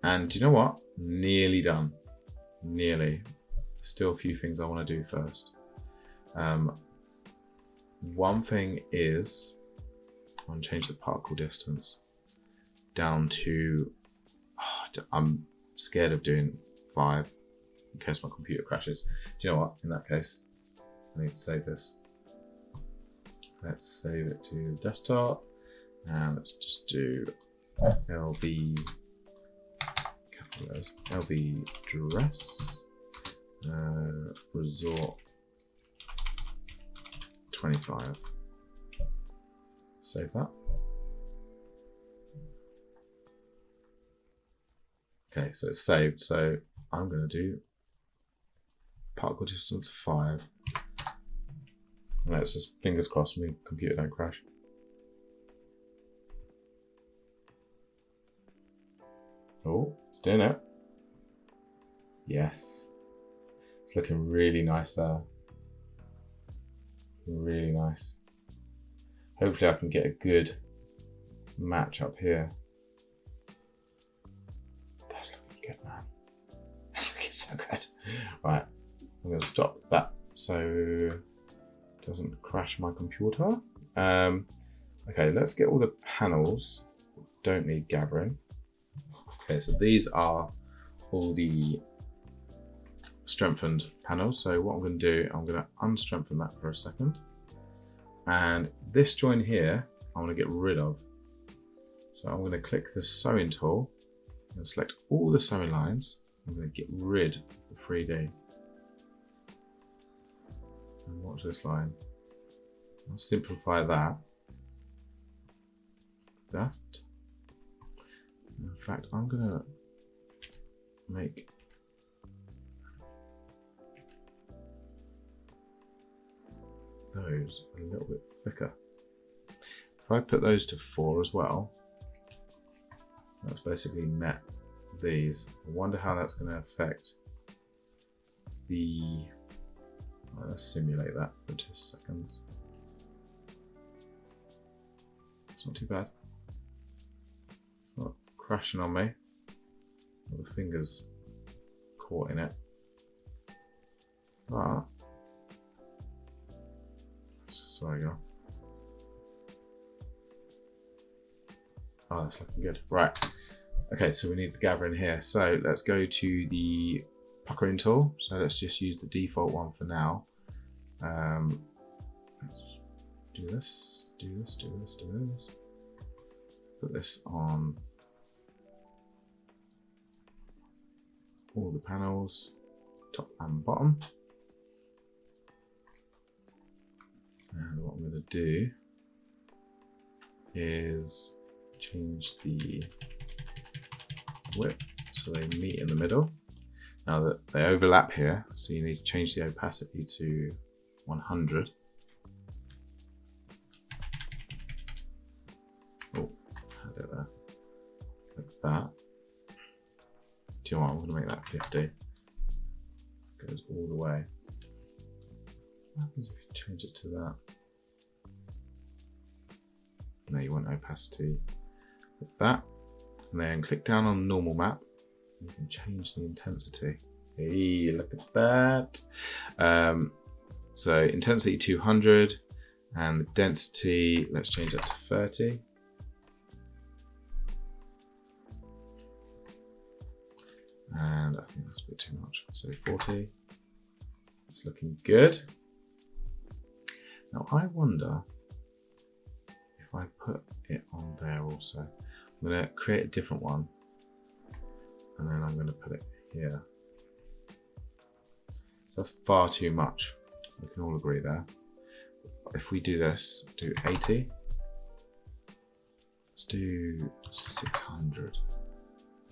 And do you know what? Nearly done. Nearly. Still a few things I want to do first. One thing is I want to change the particle distance down to, I'm scared of doing 5 in case my computer crashes. Do you know what? In that case, I need to save this. Let's save it to desktop and let's just do LV, capital letters, LV dress, resort 25. Save that. Okay, so it's saved. So I'm going to do particle distance 5. Let's just fingers crossed my computer don't crash. Oh, it's doing it. Yes. It's looking really nice there. Really nice. Hopefully I can get a good match up here. That's looking good, man. That's looking so good. Right, I'm going to stop that so it doesn't crash my computer. Okay, let's get all the panels. Don't need gathering. Okay, so these are all the strengthened panels. So what I'm going to do, I'm going to unstrengthen that for a second. And this join here, I want to get rid of. So I'm going to click the sewing tool and select all the sewing lines. I'm going to get rid of the 3D. And watch this line. I'll simplify that. In fact, I'm going to make those a little bit thicker. If I put those to 4 as well, that's basically met these. I wonder how that's going to affect the, let's simulate that for 2 seconds. It's not too bad. Not crashing on me. All the fingers caught in it. But, sorry, go. Oh, that's looking good. Right. Okay, so we need the gathering here. So let's go to the puckering tool. So let's just use the default one for now. Let's do this, do this, do this, do this. Put this on all the panels, top and bottom. And what I'm going to do is change the width so they meet in the middle. Now that they overlap here, so you need to change the opacity to 100. Oh, how did that? Do you know what? I'm going to make that 50. Goes all the way. What happens if you change it to that? No, you want opacity with that. And then click down on normal map. You can change the intensity. Hey, look at that. So intensity 200 and the density, let's change that to 30. And I think that's a bit too much. So 40. It's looking good. Now I wonder if I put it on there also. I'm going to create a different one. And then I'm going to put it here. So that's far too much. We can all agree there. If we do this, do 80. Let's do 600.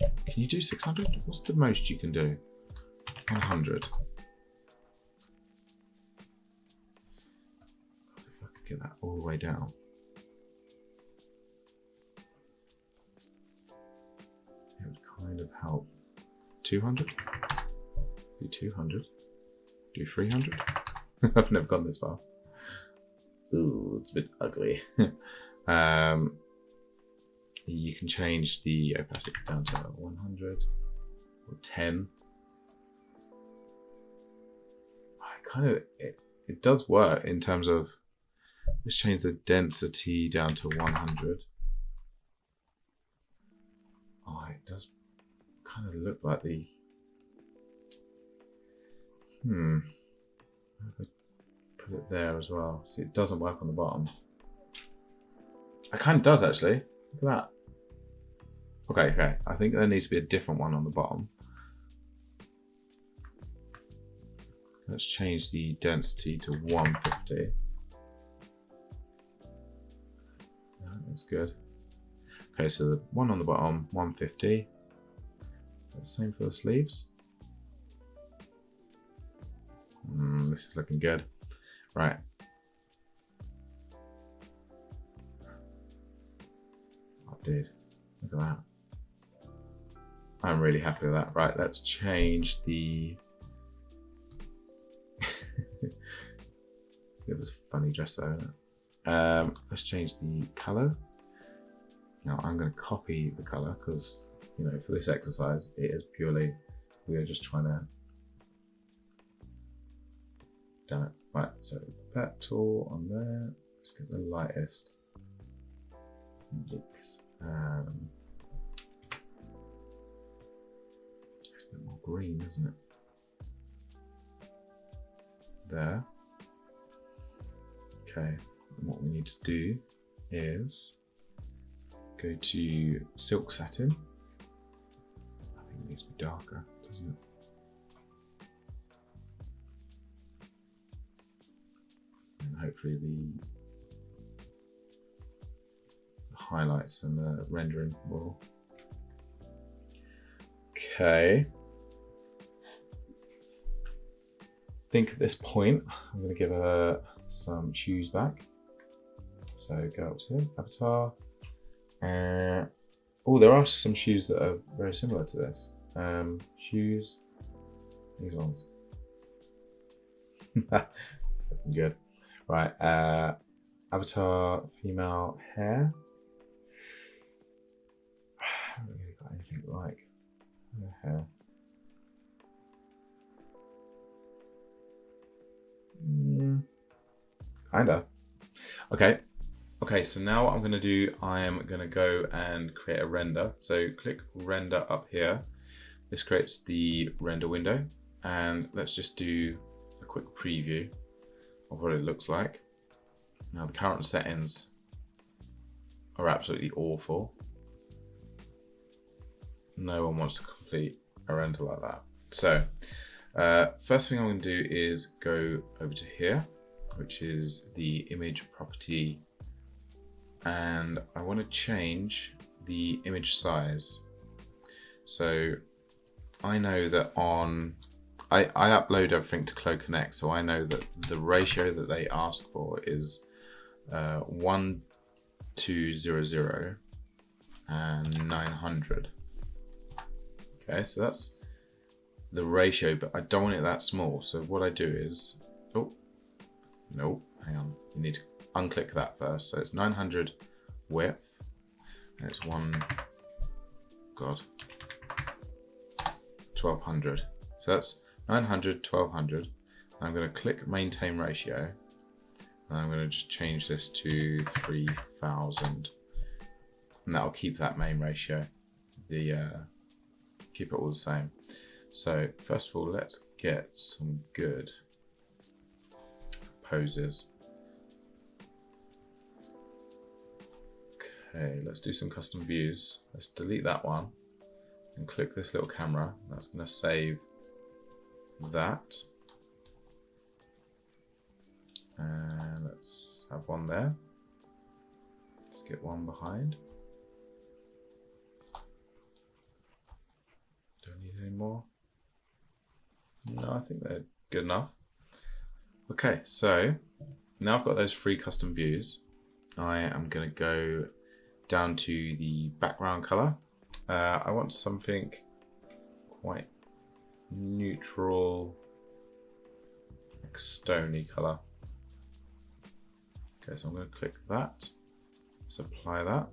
Can you do 600? What's the most you can do? 100. If I could get that all the way down. It would kind of help. 200? Do 200. Do 300. I've never gone this far. Ooh, it's a bit ugly. You can change the opacity down to 100 or 10. It does work in terms of, let's change the density down to 100. Oh, it does kind of look like the, if I put it there as well. See, it doesn't work on the bottom. It kind of does actually. Look at that. Okay. I think there needs to be a different one on the bottom. Let's change the density to 150. That looks good. Okay, so the one on the bottom, 150. The same for the sleeves. This is looking good. Right. Oh, dude, look at that. I'm really happy with that. Right, let's change the... It was a funny dress though, isn't it? Let's change the color. Now I'm going to copy the color because, you know, for this exercise, it is purely, we are just trying to, damn it. Right, so pet tool on there. Let's get the lightest. It's a bit more green, isn't it? There. Okay, and what we need to do is go to silk satin. I think it needs to be darker, doesn't it? And hopefully the highlights and the rendering will. Okay. I think at this point I'm going to give her some shoes back. So go up to here, avatar. Oh, there are some shoes that are very similar to this. Shoes, these ones. Looking good. Right, avatar, female hair. I haven't really got anything like her hair. Kinda. Okay, so now what I'm going to do, I am going to go and create a render. So click render up here. This creates the render window, and let's just do a quick preview of what it looks like. Now the current settings are absolutely awful. No one wants to complete a render like that. So first thing I'm going to do is go over to here, which is the image property, and I want to change the image size. So I know that I upload everything to Clo Connect, so I know that the ratio that they ask for is 1:0,0 and 900. Okay, so that's the ratio, but I don't want it that small. So what I do is, oh, no, hang on. You need to unclick that first. So it's 900 width, and it's 1200. So that's 900, 1200. I'm going to click maintain ratio, and I'm going to just change this to 3000, and that'll keep that main ratio. Keep it all the same. So first of all, let's get some good poses. Okay, let's do some custom views. Let's delete that one and click this little camera. That's going to save that. And let's have one there. Let's get one behind. Don't need any more. No, I think they're good enough. Okay, so now I've got those 3 custom views. I am going to go down to the background color. I want something quite neutral, like stony color. Okay, so I'm going to click that. Let's apply that.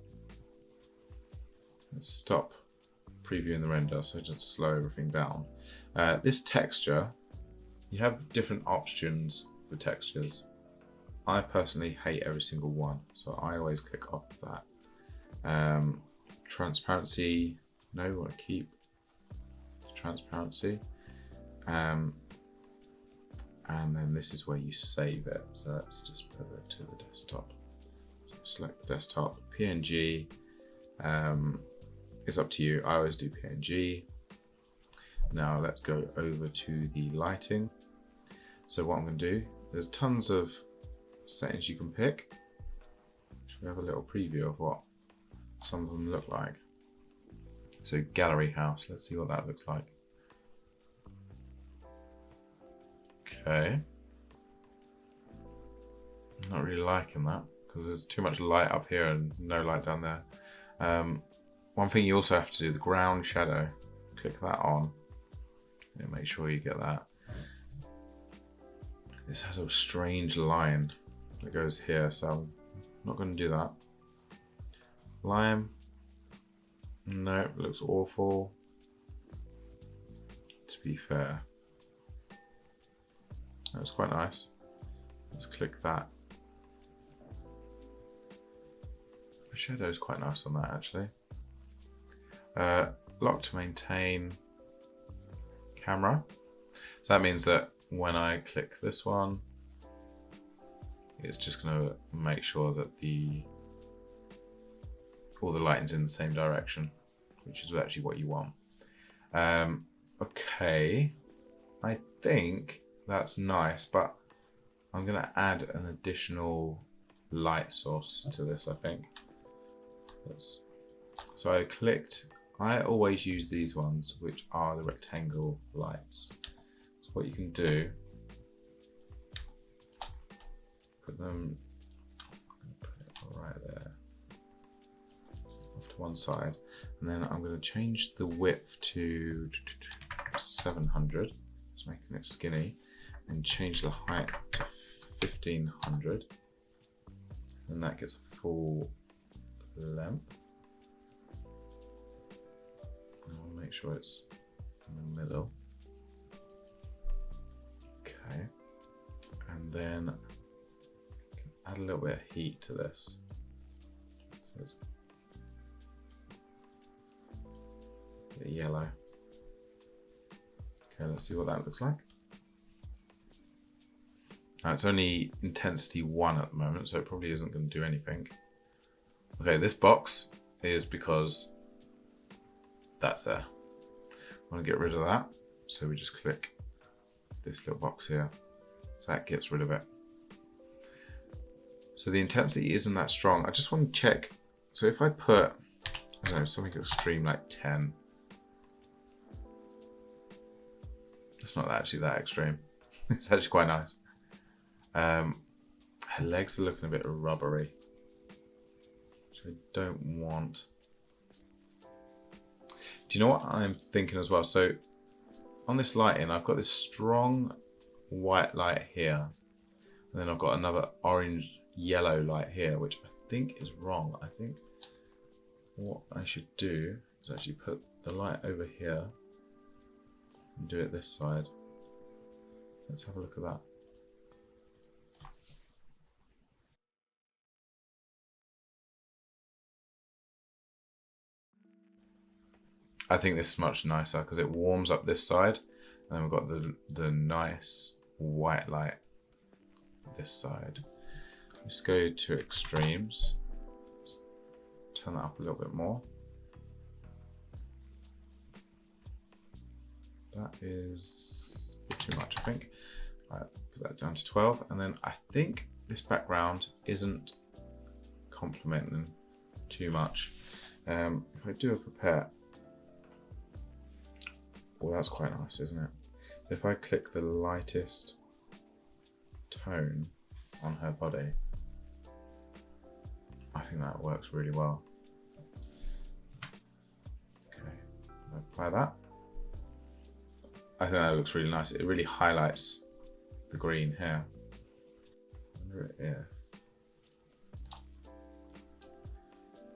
Let's stop previewing the render so just slow everything down. This texture, you have different options for textures. I personally hate every single one, so I always click off that. Transparency, no, we want to keep transparency. And then this is where you save it. So let's just put it to the desktop. So select the desktop, PNG. It's up to you. I always do PNG. Now let's go over to the lighting. So what I'm going to do, there's tons of settings you can pick. Should we have a little preview of what some of them look like? So gallery house, let's see what that looks like. Okay. I'm not really liking that because there's too much light up here and no light down there. One thing you also have to do, the ground shadow, click that on and make sure you get that. This has a strange line that goes here, so I'm not going to do that. Lime, no, it looks awful, to be fair. That's quite nice. Let's click that. The shadow is quite nice on that actually. Lock to maintain camera. So that means that when I click this one, it's just going to make sure that all the lighting's in the same direction, which is actually what you want. Okay, I think that's nice, but I'm going to add an additional light source to this, I think. So I always use these ones, which are the rectangle lights. So what you can do, put them, put it right there, off to one side, and then I'm going to change the width to 700, just making it skinny, and change the height to 1500, and that gets a full length. I'll make sure it's in the middle. Okay, and then add a little bit of heat to this. So it's a bit yellow. Okay, let's see what that looks like. Now it's only intensity 1 at the moment, so it probably isn't going to do anything. Okay, this box is because that's there. I want to get rid of that, so we just click this little box here. So that gets rid of it. So the intensity isn't that strong. I just want to check. So if I put, I don't know, something extreme like 10. It's not actually that extreme. It's actually quite nice. Her legs are looking a bit rubbery, which I don't want. Do Do you know what I'm thinking as well? So on this lighting, I've got this strong white light here. And then I've got another orange yellow light here, which I think is wrong. I think what I should do is actually put the light over here and do it this side. Let's have a look at that. I think this is much nicer because it warms up this side, and then we've got the nice white light this side. Let's go to extremes. Just turn that up a little bit more. That is a bit too much, I think. Right, put that down to 12, and then I think this background isn't complementing too much. If I do a prepare, well, that's quite nice, isn't it? If I click the lightest tone on her body, I think that works really well. Okay, I'll apply that. I think that looks really nice. It really highlights the green here. Under it here.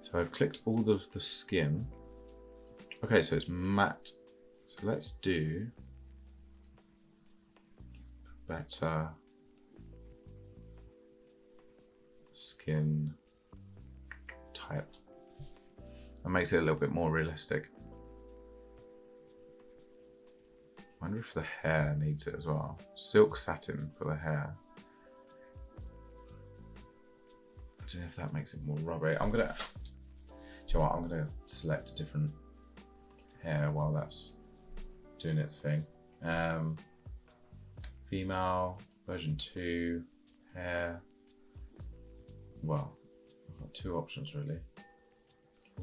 So I've clicked all of the skin. Okay, so it's matte. So let's do a better skin type. That makes it a little bit more realistic. I wonder if the hair needs it as well. Silk satin for the hair. I don't know if that makes it more rubbery. I'm gonna, do you know what? I'm gonna select a different hair while that's doing its thing. Female version 2 hair. Well, I've got two options really.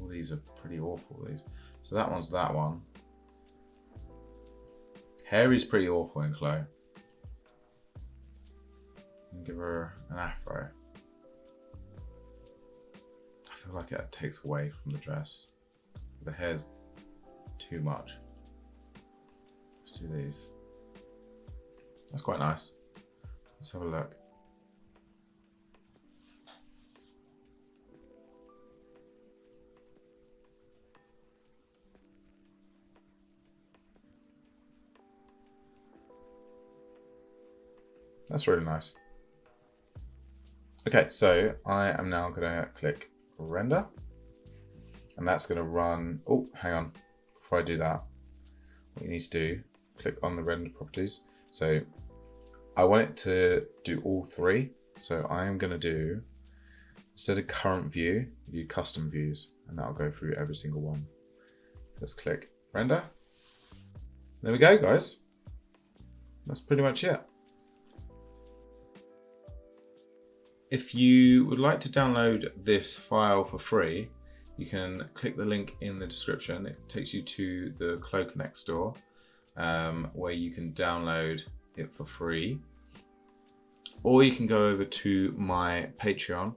All these are pretty awful. These. So that one's that one. Hair is pretty awful in Chloe. And give her an afro. I feel like it takes away from the dress. The hair's too much. Let's do these. That's quite nice. Let's have a look. That's really nice. Okay, so I am now going to click render, and that's going to run. Oh, hang on. Before I do that, what you need to do, click on the render properties. So I want it to do all three. So I am going to do, instead of current view, do custom views, and that'll go through every single one. Let's click render. There we go, guys. That's pretty much it. If you would like to download this file for free, you can click the link in the description. It takes you to the Clo3D store, where you can download it for free. Or you can go over to my Patreon,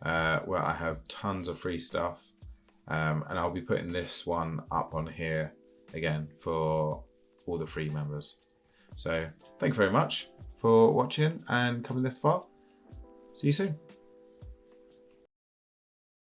where I have tons of free stuff. And I'll be putting this one up on here again for all the free members. So thank you very much for watching and coming this far. See you soon.